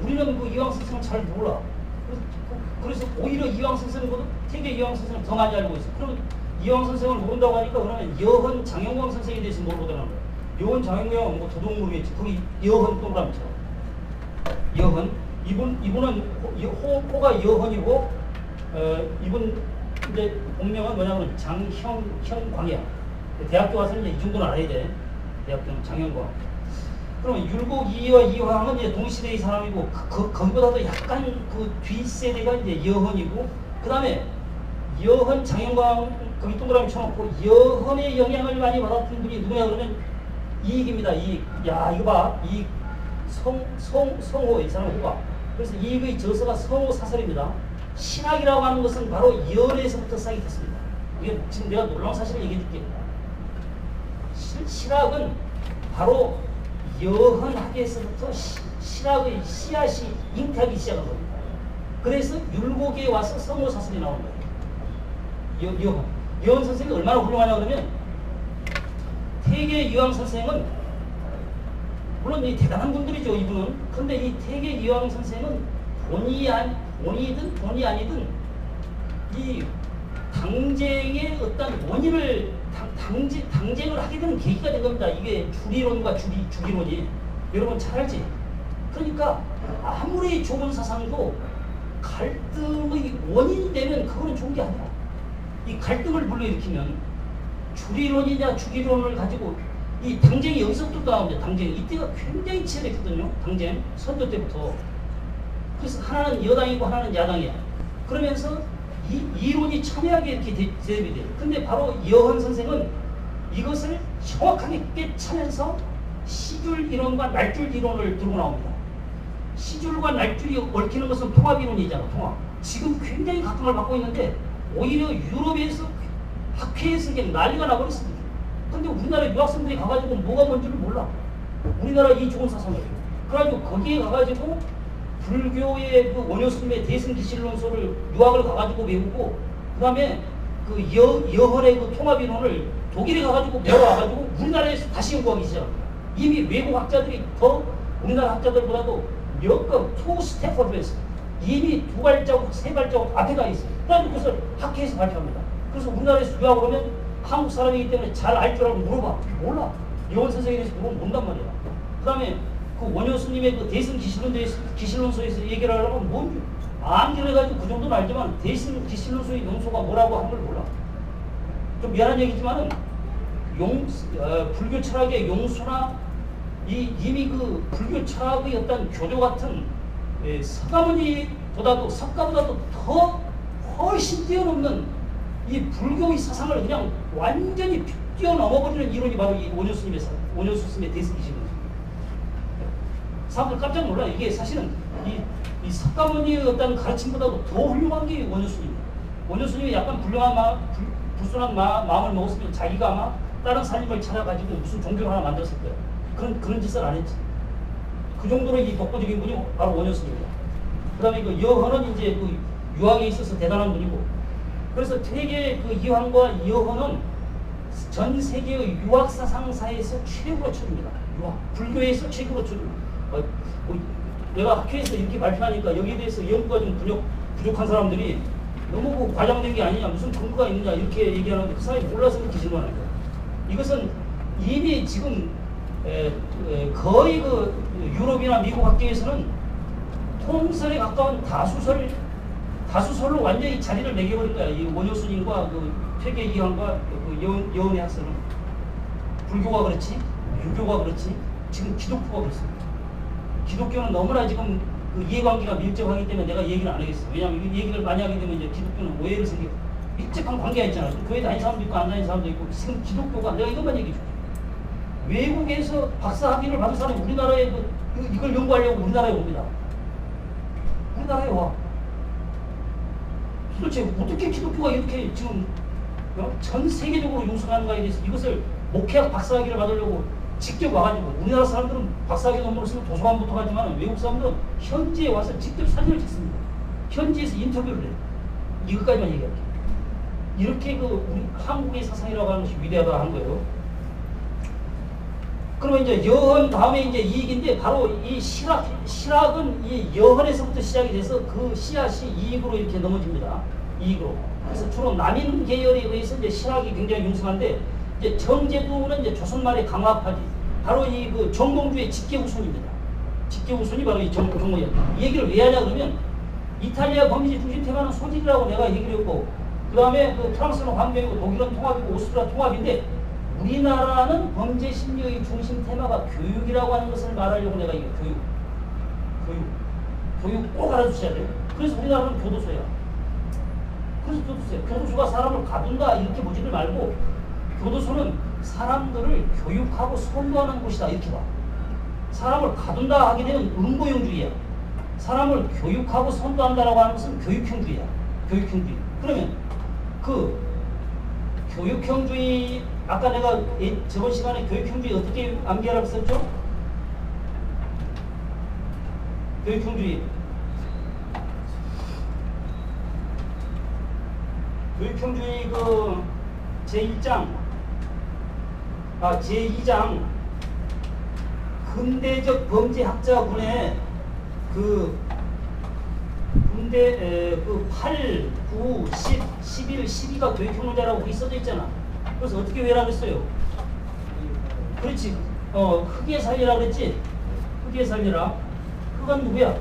우리는 그 이황 선생을 잘 몰라. 그래서 오히려 이황 선생보다 태계 이황 선생을 더 많이 알고 있어. 그럼 이황 선생을 모른다고 하니까 그러면 여헌 장영광 선생에 대해서 모르더라는 거야. 여헌 장영광은 뭐 도둑 모르겠지. 거기 여헌 동그라미 쳐. 여헌. 이분은 호가 여헌이고, 이분 이제 본명은 뭐냐면 장형광이야. 대학교 와서는 이제 이 정도는 알아야 돼. 대학교는 장형광. 그러면 율곡 이와 이황은 이제 동시대의 사람이고, 거기보다도 약간 그 뒷세대가 이제 여헌이고, 그 다음에 여헌 장영광 거기 동그라미 쳐놓고 여헌의 영향을 많이 받았던 분이 누구냐 그러면 이익입니다. 이익. 야 이거 봐. 이익. 성호 이 사람 호가. 그래서 이익의 저서가 성호 사설입니다. 신학이라고 하는 것은 바로 열에서부터 시작이 됐습니다. 이게 지금 내가 놀라운 사실을 얘기해 줄게. 신학은 바로 여헌학에서부터 신학의 씨앗이 잉태하기 시작한 겁니다. 그래서 율곡에 와서 성호 사설이 나온 거예요. 여헌 선생이 얼마나 훌륭하냐 그러면 태계 이황 선생은 물론 이 대단한 분들이죠 이분은. 근데 이 태계 이황 선생은 본이든 본이 아니든 이 당쟁의 어떤 원인을 당쟁을 하게 되는 계기가 된 겁니다. 이게 주리론과 주기론이 여러분 잘 알지? 그러니까 아무리 좋은 사상도 갈등의 원인이 되면 그거는 좋은 게 아니야. 이 갈등을 불러일으키면 주리론이냐 주기론을 가지고 이 당쟁이 여기서부터 나옵니다. 당쟁이 이때가 굉장히 치열했거든요. 당쟁 선조 때부터. 그래서 하나는 여당이고 하나는 야당이야. 그러면서 이 이론이 첨예하게 이렇게 대립이 돼요. 근데 바로 여헌 선생은 이것을 정확하게 꿰차면서 시줄 이론과 날줄 이론을 들고 나옵니다. 시줄과 날줄이 얽히는 것은 통합 이론이잖아. 통합. 지금 굉장히 각광을 받고 있는데 오히려 유럽에서 학회에서 그냥 난리가 나버렸습니다. 근데 우리나라 유학생들이 가가지고 뭐가 뭔지를 몰라. 우리나라 이 좋은 사상을. 그래가지고 거기에 가가지고 불교의 그 원효스님의 대승기실론서를 유학을 가가지고 배우고, 그 다음에 그 여헌의 그 통합이론을 독일에 가가지고 배워와가지고 우리나라에서 다시 연구하기 시작합니다. 이미 외국 학자들이 더 우리나라 학자들보다도 투 스텝 어드밴스, 이미 두 발자국, 세 발자국 앞에 가 있어요. 그래가지고 그것을 학회에서 발표합니다. 그래서 우리나라에서 유학을 하면 한국 사람이기 때문에 잘 알 줄 알고 물어봐. 몰라. 여헌 선생에 대해서 물어보면 뭔단 말이야. 그 다음에 그 원효스님의 그 대승 기실론서에서 얘기를 하려면 뭔지 암기해가지고 그 정도는 알지만 대승 기실론서의 논소가 뭐라고 한 걸 몰라. 좀 미안한 얘기지만은 불교 철학의 용수나 이미 그 불교 철학의 어떤 교조 같은 석가보다도 더 훨씬 뛰어넘는 이 불교의 사상을 그냥 완전히 뛰어넘어버리는 이론이 바로 이 원효스님의 대승 기실론서. 사람들 깜짝 놀라. 이게 사실은 이 석가모니의 어떤 가르침보다도 더 훌륭한 게 원효스님입니다. 원효스님이 약간 불순한 마음을 먹었으면 자기가 아마 다른 사님을 찾아가지고 무슨 종교를 하나 만들었을 거예요. 그런 짓을 안 했지. 그 정도로 이 독보적인 분이 바로 원효스님입니다. 그 다음에 그 여헌은 이제 그 유학에 있어서 대단한 분이고, 그래서 되게 그 이황과 여헌은 전 세계의 유학 사상사에서 최고로 쳐줍니다. 불교에서 최고로 쳐줍니다. 내가 학회에서 이렇게 발표하니까 여기에 대해서 연구가 좀 부족한 사람들이 너무 그 과장된 게 아니냐, 무슨 근거가 있느냐 이렇게 얘기하는데 그 사람이 몰라서 그렇게 질문하는 거예요. 이것은 이미 지금 거의 그 유럽이나 미국 학계에서는 통설에 가까운 다수설로 완전히 자리를 매겨버린 거야. 이 원효스님과 그 퇴계 이황과 그 여헌의 학설은. 불교가 그렇지, 유교가 그렇지, 지금 기독교가 그렇습니다. 기독교는 너무나 지금 그 이해관계가 밀접하기 때문에 내가 얘기를 안 하겠어. 왜냐하면 이 얘기를 많이 하게 되면 이제 기독교는 오해를 생기고, 밀접한 관계가 있잖아요. 교회 다니는 사람도 있고 안 다니는 사람도 있고. 지금 기독교가, 내가 이것만 얘기해 줄게. 외국에서 박사 학위를 받은 사람이 우리나라에 이걸 연구하려고 우리나라에 옵니다. 우리나라에 와. 도대체 어떻게 기독교가 이렇게 지금 전 세계적으로 융성하는가에 대해서 이것을 목회학 박사학위를 받으려고 직접 와가지고, 우리나라 사람들은 박사학위 논문을 쓰면 도서관부터 가지만 외국 사람들은 현지에 와서 직접 사진을 찍습니다. 현지에서 인터뷰를 해요. 이것까지만 얘기할게요. 이렇게 그 우리 한국의 사상이라고 하는 것이 위대하다 한 거예요. 그러면 이제 여헌 다음에 이제 이익인데 바로 이 실학은 이 여헌에서부터 시작이 돼서 그 씨앗이 이익으로 이렇게 넘어집니다. 이익으로. 그래서 주로 남인 계열에 의해서 이제 실학이 굉장히 융성한데 이제 정제도는 이제 조선말의 강화파지. 바로 이 그 정봉주의 직계우순입니다. 직계우순이 바로 이 정봉이에요. 이 얘기를 왜 하냐 그러면 이탈리아 범죄 중심 테마는 소질이라고 내가 얘기를 했고 그 다음에 그 프랑스는 환경이고 독일은 통합이고 오스트리아 통합인데 우리나라는 범죄 심리의 중심 테마가 교육이라고 하는 것을 말하려고 내가 이거 교육 꼭 알아주셔야 돼요. 그래서 우리나라는 교도소야. 그래서 교도소야. 교도소가 사람을 가둔다 이렇게 보지를 말고 교도소는 사람들을 교육하고 선도하는 곳이다 이렇게 봐. 사람을 가둔다 하게 되면 음보용주의야. 사람을 교육하고 선도한다라고 하는 것은 교육형주의야. 교육형주의. 그러면 그 교육형주의 아까 내가 저번 시간에 교육형주의 어떻게 암기하라고 썼죠? 교육형주의. 교육형주의 그 제1장, 제2장 근대적 범죄학자군의 그 군대 그 8, 9, 10, 11, 12가 교육형문제라고 거기 써져 있잖아. 그래서 어떻게 외라고 했어요? 그렇지. 흑의 살리라 그랬지? 흑의 살리라. 흑은 누구야?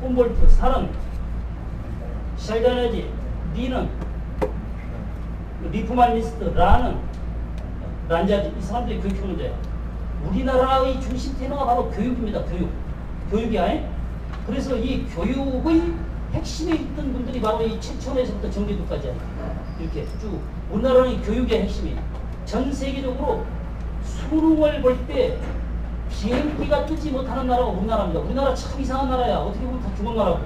홈볼트. 살은 샬다네지. 리는 리프만니스트. 라는 란자지. 이 사람들이 교육형문제야. 우리나라의 중심 테마가 바로 교육입니다. 교육이야. 그래서 이 교육의 핵심에 있던 분들이 바로 이 최첨에서부터 정제도까지 이렇게 쭉 우리나라는 교육의 핵심이 전 세계적으로 수능을 볼 때 비행기가 뜨지 못하는 나라가 우리나라입니다. 우리나라 참 이상한 나라야. 어떻게 보면 다 죽은 나라고.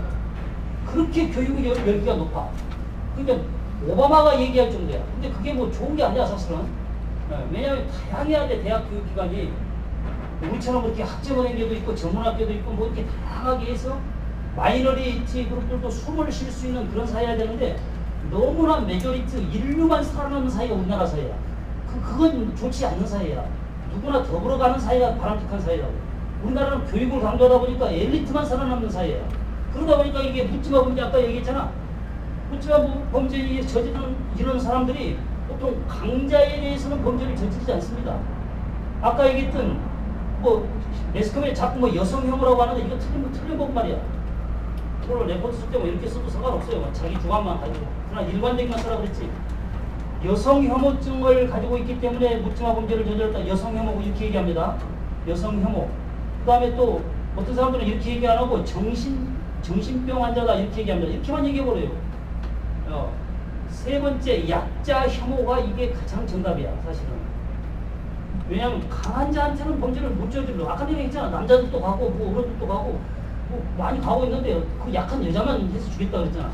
그렇게 교육의 열기가 높아. 그러니까 오바마가 얘기할 정도야. 근데 그게 뭐 좋은 게 아니야 사실은. 왜냐하면 다양해야 돼. 대학 교육기관이. 우리처럼 그렇게 학점은행계도 있고 전문학교도 있고 뭐 이렇게 다양하게 해서 마이너리티 그룹들도 숨을 쉴 수 있는 그런 사회야 되는데 너무나 메조리티 인류만 살아남는 사회가 우리나라 사회야. 그건 좋지 않는 사회야. 누구나 더불어가는 사회가 바람직한 사회라고. 우리나라는 교육을 강조하다 보니까 엘리트만 살아남는 사회야. 그러다 보니까 이게 묻지마 범죄 아까 얘기했잖아. 묻지마 범죄에 저지르는 이런 사람들이 보통 강자에 대해서는 범죄를 저지르지 않습니다. 아까 얘기했던 뭐 매스컴에 자꾸 뭐 여성혐오라고 하는데 이거 틀린 법 말이야. 그걸 레포트 쓸 때 뭐 이렇게 써도 상관없어요. 뭐 자기 주관만 가지고. 그러나 일관되기만 쓰라고 그랬지. 여성혐오증을 가지고 있기 때문에 묻지마 범죄를 저질렀다. 여성혐오 이렇게 얘기합니다. 여성혐오. 그 다음에 또 어떤 사람들은 이렇게 얘기 안 하고 정신병 환자다 이렇게 얘기합니다. 이렇게만 얘기해버려요. 세 번째 약자 혐오가 이게 가장 정답이야 사실은. 왜냐하면 강한 자한테는 범죄를 못 저질러. 아까 내가 얘기했잖아. 남자들도 가고 뭐 어른들도 가고 뭐 많이 가고 있는데 그 약한 여자만 해서 주겠다 그랬잖아.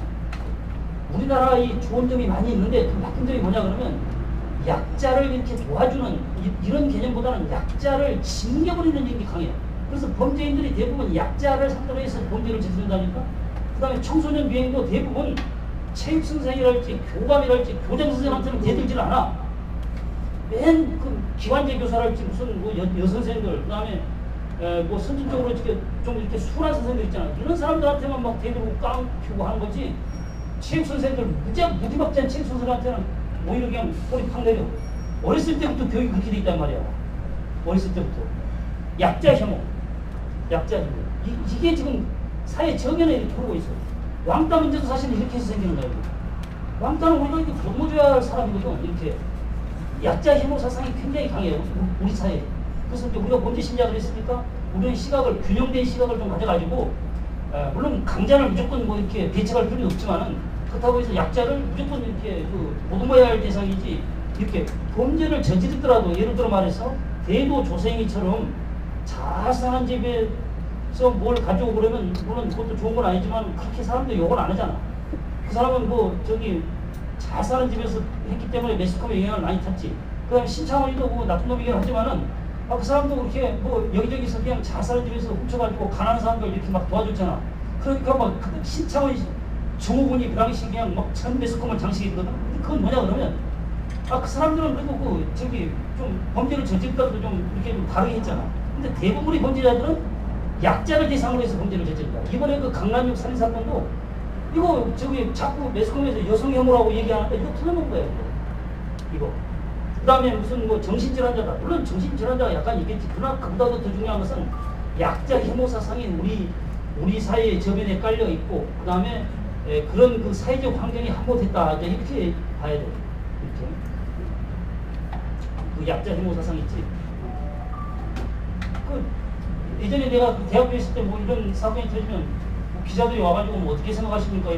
우리나라의 좋은 점이 많이 있는데 그 나쁜 점이 뭐냐 그러면 약자를 이렇게 도와주는 이런 개념보다는 약자를 징계버리는 게 강해요. 그래서 범죄인들이 대부분 약자를 상대로 해서 범죄를 저지른다니까. 그 다음에 청소년 유행도 대부분 체육선생이랄지 교감이랄지 교장선생한테는 대들질 않아. 맨 그 기관제 교사랄지 무슨 뭐 여선생들 그다음에 뭐 선진적으로 이렇게 좀 이렇게 순한 선생들 있잖아. 이런 사람들한테만 막 대들고 깡 피우고 하는 거지. 체육 선생들 무지막지한 체육 선생한테는 오히려 그냥 꼬리 팍 내려. 어렸을 때부터 교육이 그렇게 돼 있단 말이야. 어렸을 때부터 약자 혐오. 이게 지금 사회 정연에 이렇게 흐르고 있어. 왕따 문제도 사실 이렇게 해서 생기는 거예요. 왕따는 우리가 이렇게 보듬어줘야 할 사람이거든. 이렇게 약자 혐오 사상이 굉장히 강해요. 우리 사회에. 그래서 이제 우리가 범죄 심리학을 했으니까 우리는 시각을 균형된 시각을 좀 가져가지고 물론 강자를 무조건 뭐 이렇게 배척할 필요는 없지만은 그렇다고 해서 약자를 무조건 이렇게 보듬어야 할 대상이지 이렇게 범죄를 저지르더라도 예를 들어 말해서 대도 조생이처럼 잘 사는 집에서 뭘 가져오고 그러면 물론 그것도 좋은 건 아니지만 그렇게 사람들 욕을 안 하잖아. 그 사람은 뭐 잘 사는 집에서 했기 때문에 매스컴의 영향을 많이 탔지. 그 다음에 신창원이도 뭐 나쁜 놈이긴 하지만은 그 사람도 그렇게 뭐 여기저기서 그냥 잘 사는 집에서 훔쳐가지고 가난한 사람들 이렇게 막 도와줬잖아. 그러니까 막 신창원 증후군이 그 당시 그냥 막 전 매스컴을 장식했거든. 그건 뭐냐 그러면 그 사람들은 그래도 좀 범죄를 저질렀다고 좀 이렇게 좀 다르게 했잖아. 근데 대부분의 범죄자들은 약자를 대상으로 해서 범죄를 저지른다. 이번에 그 강남역 살인 사건도 이거 자꾸 매스컴에서 여성 혐오라고 얘기하는데 이거 틀어놓은 거예요. 이거. 그 다음에 무슨 뭐 정신질환자다. 물론 정신질환자가 약간 있겠지. 그러나 그보다도 더 중요한 것은 약자 혐오 사상이 우리 사회의 저변에 깔려 있고, 그 다음에 그런 그 사회적 환경이 함몰됐다. 이렇게 봐야 돼요. 이렇게. 그 약자 혐오 사상 있지. 예전에 내가 대학교에 있을 때 뭐 이런 사건이 터지면 뭐 기자들이 와가지고 뭐 어떻게 생각하십니까?